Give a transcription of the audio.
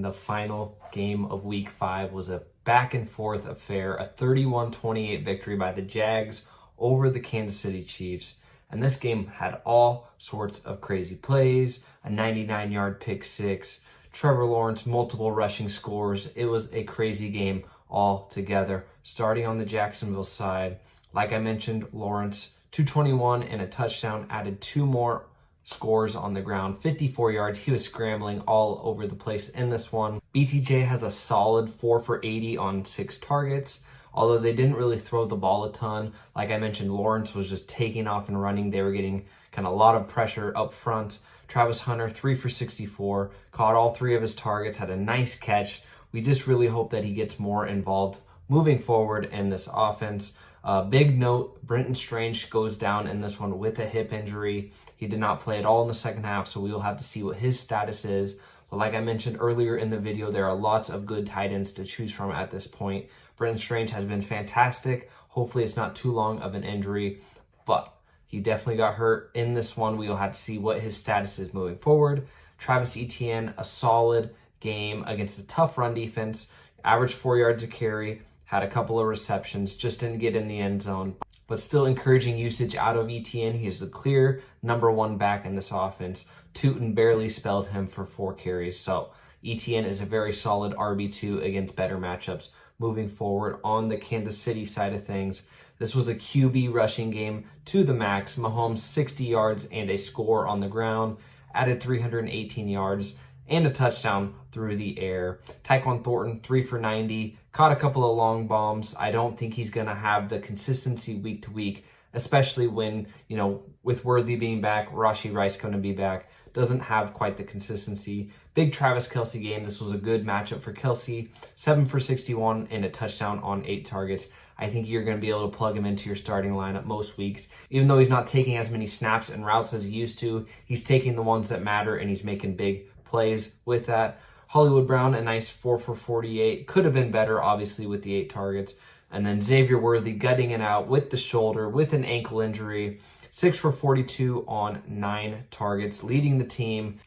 and the final game of week 5 was a back and forth affair, a 31-28 victory by the Jags over the Kansas City Chiefs. And this game had all sorts of crazy plays, a 99-yard pick six, Trevor Lawrence, multiple rushing scores. It was a crazy game altogether. Starting on the Jacksonville side, like I mentioned, Lawrence, 221 and a touchdown, added 2 more scores on the ground, 54 yards. He was scrambling all over the place in this one. BTJ has a solid 4 for 80 on 6 targets. Although they didn't really throw the ball a ton. Like I mentioned, Lawrence was just taking off and running. They were getting kind of a lot of pressure up front. Travis Hunter, 3 for 64, caught all 3 of his targets, had a nice catch. We just really hope that he gets more involved moving forward in this offense. Big note, Brenton Strange goes down in this one with a hip injury. He did not play at all in the second half, so we will have to see what his status is. But like I mentioned earlier in the video, there are lots of good tight ends to choose from at this point. Brenton Strange has been fantastic. Hopefully it's not too long of an injury, but he definitely got hurt in this one. We will have to see what his status is moving forward. Travis Etienne, a solid game against a tough run defense. Averaged 4 yards a carry, had a couple of receptions, just didn't get in the end zone. But still encouraging usage out of Etienne. He is the clear #1 back in this offense. Tootin barely spelled him for 4 carries. So Etienne is a very solid RB2 against better matchups. Moving forward on the Kansas City side of things, this was a QB rushing game to the max. Mahomes 60 yards and a score on the ground, added 318 yards and a touchdown through the air. Tyquan Thornton, 3 for 90, caught a couple of long bombs. I don't think he's going to have the consistency week to week, especially when, with Worthy being back, Rashee Rice going to be back, doesn't have quite the consistency. Big Travis Kelce game. This was a good matchup for Kelce. 7 for 61 and a touchdown on 8 targets. I think you're going to be able to plug him into your starting lineup most weeks. Even though he's not taking as many snaps and routes as he used to, he's taking the ones that matter and he's making big plays with that. Hollywood Brown, a nice 4 for 48. Could have been better, obviously, with the 8 targets. And then Xavier Worthy gutting it out with the shoulder, with an ankle injury. 6 for 42 on 9 targets, leading the team.